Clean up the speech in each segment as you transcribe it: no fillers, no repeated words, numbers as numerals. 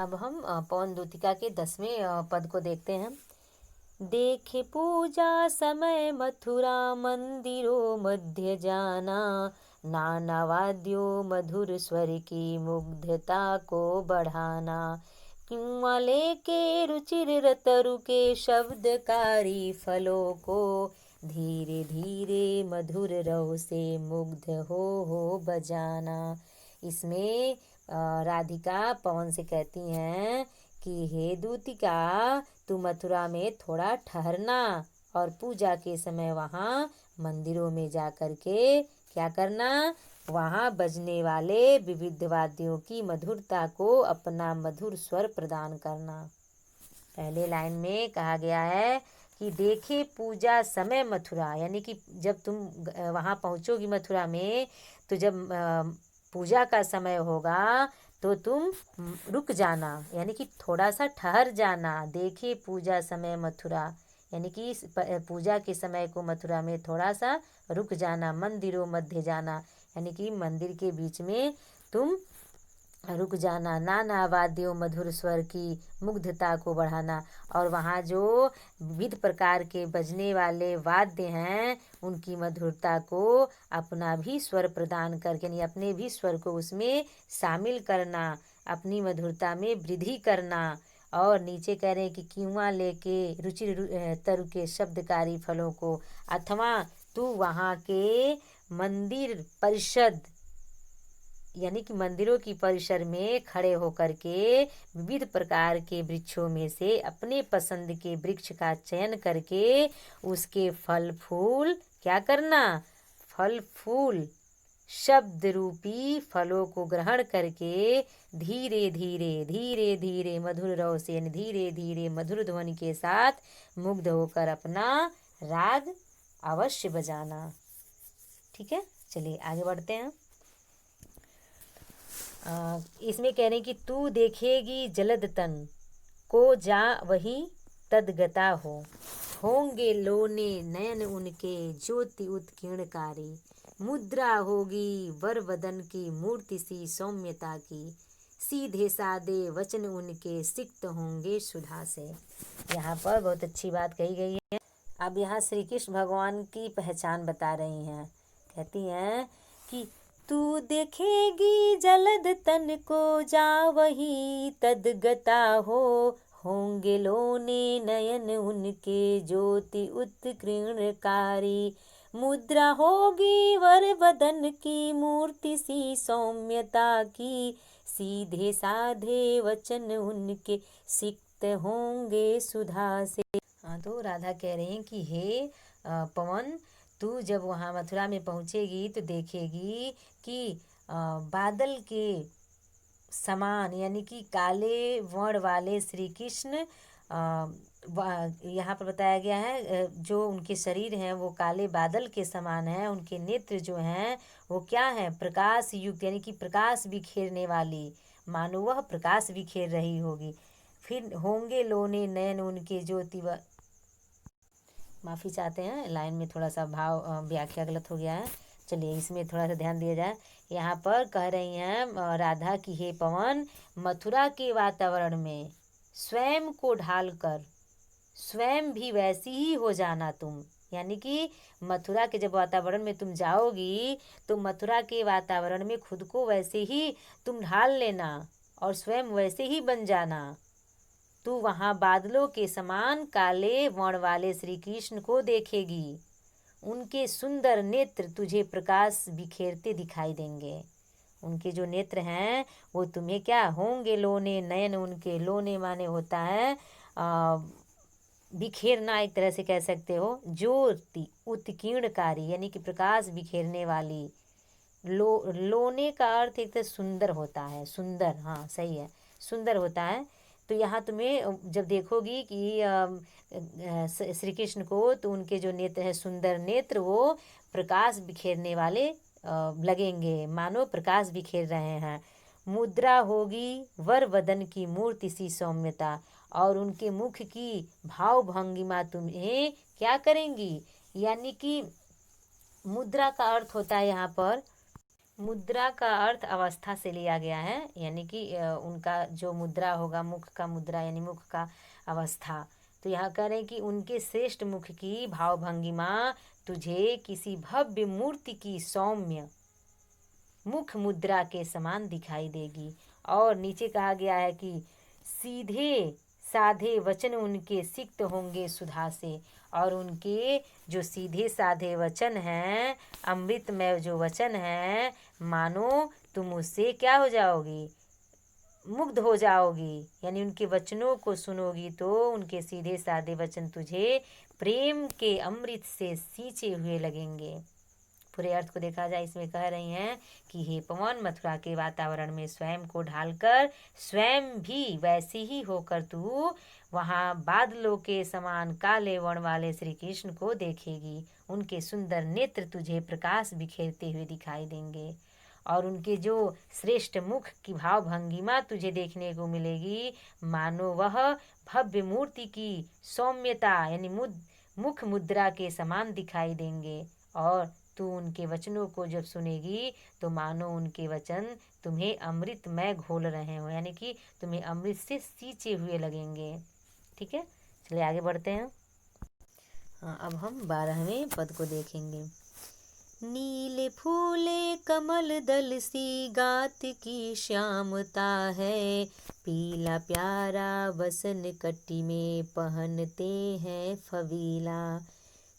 अब हम पवन दूतिका के 10वें पद को देखते हैं। देखे पूजा समय मथुरा मंदिरों मध्य जाना, नाना वाद्यों मधुर स्वर की मुग्धता को बढ़ाना। किंवा लेके रुचिर रतरु के शब्दकारी फलों को, धीरे धीरे मधुर रव से मुग्ध हो बजाना। इसमें राधिका पवन से कहती हैं कि हे दूतिका, तू मथुरा में थोड़ा ठहरना और पूजा के समय वहाँ मंदिरों में जा कर के क्या करना, वहाँ बजने वाले विविध वाद्यों की मधुरता को अपना मधुर स्वर प्रदान करना। पहले लाइन में कहा गया है कि देखे पूजा समय मथुरा, यानी कि जब तुम वहाँ पहुँचोगी मथुरा में, तो जब पूजा का समय होगा तो तुम रुक जाना, यानी कि थोड़ा सा ठहर जाना। देखे पूजा समय मथुरा, यानी कि पूजा के समय को मथुरा में थोड़ा सा रुक जाना। मंदिरों मध्य जाना, यानी कि मंदिर के बीच में तुम रुक जाना। नाना वाद्यों मधुर स्वर की मुग्धता को बढ़ाना, और वहाँ जो विविध प्रकार के बजने वाले वाद्य हैं उनकी मधुरता को अपना भी स्वर प्रदान करके, यानी अपने भी स्वर को उसमें शामिल करना, अपनी मधुरता में वृद्धि करना। और नीचे कह रहे हैं कि किंवा लेके रुचि तरु के शब्दकारी फलों को, अथवा तू वहाँ के मंदिर परिषद, यानी कि मंदिरों की परिसर में खड़े होकर के विविध प्रकार के वृक्षों में से अपने पसंद के वृक्ष का चयन करके उसके फल फूल क्या करना, फल फूल शब्द रूपी फलों को ग्रहण करके धीरे धीरे धीरे धीरे मधुर रव से, धीरे धीरे मधुर ध्वनि के साथ मुग्ध होकर अपना राग अवश्य बजाना। ठीक है, चलिए आगे बढ़ते हैं। इसमें कह रहे हैं कि तू देखेगी जलद तन को, जा वही तदगता होंगे लोने नयन उनके ज्योति उत्कीर्णकारी। मुद्रा होगी वर वदन की मूर्ति सी सौम्यता की, सीधे सादे वचन उनके सिक्त होंगे सुधा से। यहाँ पर बहुत अच्छी बात कही गई है। अब यहाँ श्री कृष्ण भगवान की पहचान बता रही हैं। कहती हैं कि तू देखेगी जलद तन को, जा वही तदगता होंगे लोने नयन उनके ज्योति उत्कीर्णकारी। मुद्रा होगी वर वदन की मूर्ति सी सौम्यता की, सीधे साधे वचन उनके सिक्त होंगे सुधा से। हाँ, तो राधा कह रहे हैं कि हे पवन, तू जब वहाँ मथुरा में पहुँचेगी तो देखेगी कि बादल के समान, यानी कि काले वर्ण वाले श्री कृष्ण, यहाँ पर बताया गया है जो उनके शरीर हैं वो काले बादल के समान हैं। उनके नेत्र जो हैं वो क्या है, प्रकाश युक्त, यानी कि प्रकाश बिखेरने वाली, मानो वह प्रकाश बिखेर रही होगी। फिर होंगे लोने नयन उनके ज्योति, माफ़ी चाहते हैं, लाइन में थोड़ा सा भाव व्याख्या गलत हो गया है। चलिए इसमें थोड़ा सा ध्यान दिया जाए। यहाँ पर कह रही हैं राधा की हे पवन, मथुरा के वातावरण में स्वयं को ढालकर स्वयं भी वैसी ही हो जाना तुम, यानी कि मथुरा के जब वातावरण में तुम जाओगी तो मथुरा के वातावरण में खुद को वैसे ही तुम ढाल लेना और स्वयं वैसे ही बन जाना। तू वहाँ बादलों के समान काले वर्ण वाले श्री कृष्ण को देखेगी। उनके सुंदर नेत्र तुझे प्रकाश बिखेरते दिखाई देंगे। उनके जो नेत्र हैं वो तुम्हें क्या होंगे लोने नयन उनके, लोने माने होता है बिखेरना, एक तरह से कह सकते हो। ज्योति उत्कीर्णकारी, यानी कि प्रकाश बिखेरने वाली। लोने का अर्थ एक तरह सुंदर होता है, सुंदर, हाँ सही है, सुंदर होता है। तो यहाँ तुम्हें जब देखोगी कि श्री कृष्ण को, तो उनके जो नेत्र है सुंदर नेत्र, वो प्रकाश बिखेरने वाले लगेंगे, मानो प्रकाश बिखेर रहे हैं। मुद्रा होगी वर वदन की मूर्ति सी सौम्यता, और उनके मुख की भाव भंगिमा तुम्हें क्या करेंगी, यानी कि मुद्रा का अर्थ होता है यहाँ पर मुद्रा का अर्थ अवस्था से लिया गया है, यानी कि उनका जो मुद्रा होगा, मुख का मुद्रा यानी मुख का अवस्था। तो यहाँ कह रहे हैं कि उनके श्रेष्ठ मुख की भावभंगिमा तुझे किसी भव्य मूर्ति की सौम्य मुख मुद्रा के समान दिखाई देगी। और नीचे कहा गया है कि सीधे साधे वचन उनके सिक्त होंगे सुधा से, और उनके जो सीधे साधे वचन हैं, अमृतमय जो वचन हैं, मानो तुम उससे क्या हो जाओगी, मुग्ध हो जाओगी। यानी उनके वचनों को सुनोगी तो उनके सीधे साधे वचन तुझे प्रेम के अमृत से सींचे हुए लगेंगे। पूरे अर्थ को देखा जाए, इसमें कह रही हैं कि हे पवन, मथुरा के वातावरण में स्वयं को ढालकर स्वयं भी वैसे ही होकर तू वहाँ बादलों के समान काले वर्ण वाले श्री कृष्ण को देखेगी। उनके सुंदर नेत्र तुझे प्रकाश बिखेरते हुए दिखाई देंगे, और उनके जो श्रेष्ठ मुख की भाव भंगिमा तुझे देखने को मिलेगी, मानो वह भव्य मूर्ति की सौम्यता यानी मुख मुद्रा के समान दिखाई देंगे। और तू उनके वचनों को जब सुनेगी तो मानो उनके वचन तुम्हें अमृतमय घोल रहे हो, यानी कि तुम्हें अमृत से सींचे हुए लगेंगे। ठीक है, चलिए आगे बढ़ते हैं। हाँ, अब हम 12वें पद को देखेंगे। नीले फूले कमल दल सी गात की श्यामता है, पीला प्यारा वसन कटी में पहनते हैं फवीला।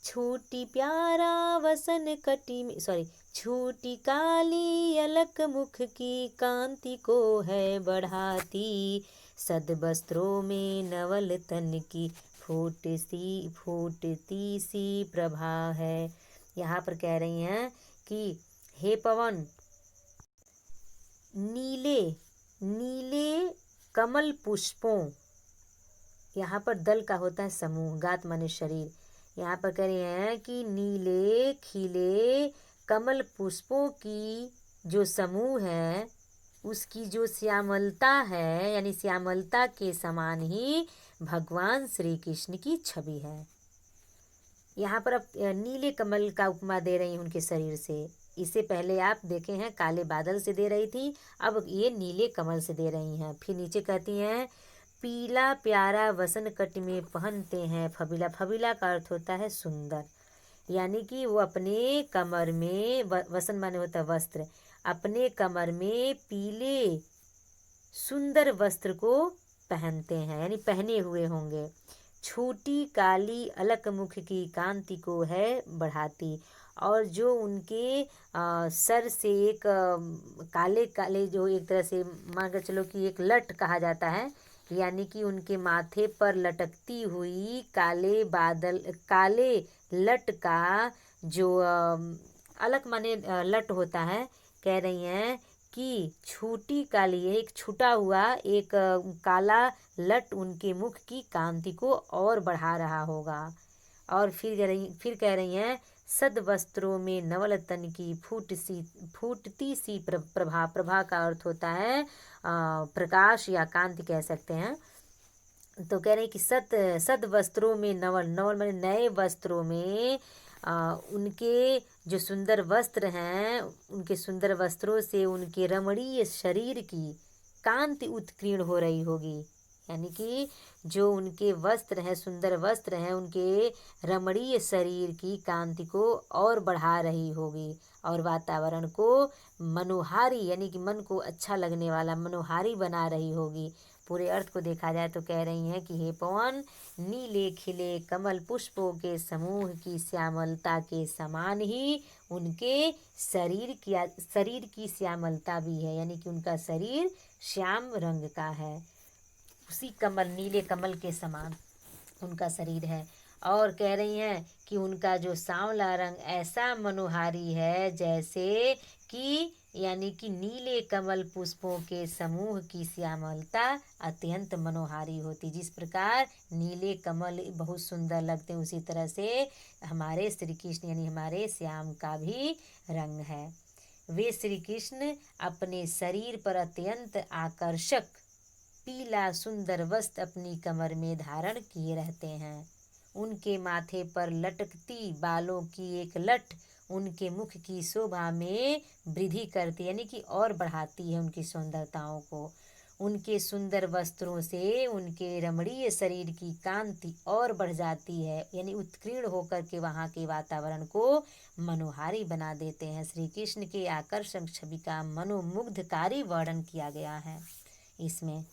छोटी प्यारा वसन कटी में छोटी काली अलक मुख की कांति को है बढ़ाती, सद वस्त्रों में नवल तन की फूटती सी प्रभा है। यहाँ पर कह रही हैं कि हे पवन, नीले नीले कमल पुष्पों, यहाँ पर दल का होता है समूह, गात माने शरीर। यहाँ पर कह रहे हैं कि नीले खिले कमल पुष्पों की जो समूह है, उसकी जो श्यामलता है, यानी श्यामलता के समान ही भगवान श्री कृष्ण की छवि है। यहाँ पर अब नीले कमल का उपमा दे रही हैं उनके शरीर से। इससे पहले आप देखे हैं काले बादल से दे रही थी, अब ये नीले कमल से दे रही हैं। फिर नीचे कहती हैं पीला प्यारा वसन कट में पहनते हैं फबीला। फबीला का अर्थ होता है सुंदर, यानी कि वो अपने कमर में, वसन माने होता है वस्त्र, अपने कमर में पीले सुंदर वस्त्र को पहनते हैं, यानी पहने हुए होंगे। छोटी काली अलक मुख की कांति को है बढ़ाती, और जो उनके सर से एक काले काले जो एक तरह से मान कर चलो कि एक लट कहा जाता है, यानी कि उनके माथे पर लटकती हुई काले लट का जो अलक माने लट होता है, कह रही हैं कि छोटी काली एक छुटा हुआ एक काला लट उनके मुख की कांति को और बढ़ा रहा होगा। और फिर कह रही हैं सद वस्त्रों में नवल तन की फूटती सी प्रभा। प्रभा का अर्थ होता है प्रकाश या कांति कह सकते हैं। तो कह रहे हैं कि सद वस्त्रों में नवल माने नए वस्त्रों में उनके जो सुंदर वस्त्र हैं, उनके सुंदर वस्त्रों से उनके रमणीय शरीर की कांति उत्कीर्ण हो रही होगी, यानी कि जो उनके वस्त्र हैं, सुंदर वस्त्र हैं, उनके रमणीय शरीर की कांति को और बढ़ा रही होगी, और वातावरण को मनोहारी यानी कि मन को अच्छा लगने वाला मनोहारी बना रही होगी। पूरे अर्थ को देखा जाए तो कह रही हैं कि हे पवन, नीले खिले कमल पुष्पों के समूह की श्यामलता के समान ही उनके शरीर की श्यामलता भी है, यानी कि उनका शरीर श्याम रंग का है। उसी नीले कमल के समान उनका शरीर है। और कह रही हैं कि उनका जो सांवला रंग ऐसा मनोहारी है जैसे कि यानी कि नीले कमल पुष्पों के समूह की श्यामलता अत्यंत मनोहारी होती। जिस प्रकार नीले कमल बहुत सुंदर लगते हैं, उसी तरह से हमारे श्री कृष्ण यानी हमारे श्याम का भी रंग है। वे श्री कृष्ण अपने शरीर पर अत्यंत आकर्षक पीला सुंदर वस्त्र अपनी कमर में धारण किए रहते हैं। उनके माथे पर लटकती बालों की एक लट उनके मुख की शोभा में वृद्धि करती है, यानी कि और बढ़ाती है उनकी सुंदरताओं को। उनके सुंदर वस्त्रों से उनके रमणीय शरीर की कांति और बढ़ जाती है, यानी उत्कीर्ण होकर के वहाँ के वातावरण को मनोहारी बना देते हैं। श्री कृष्ण के आकर्षक छवि का मनोमुग्धकारी वर्णन किया गया है इसमें।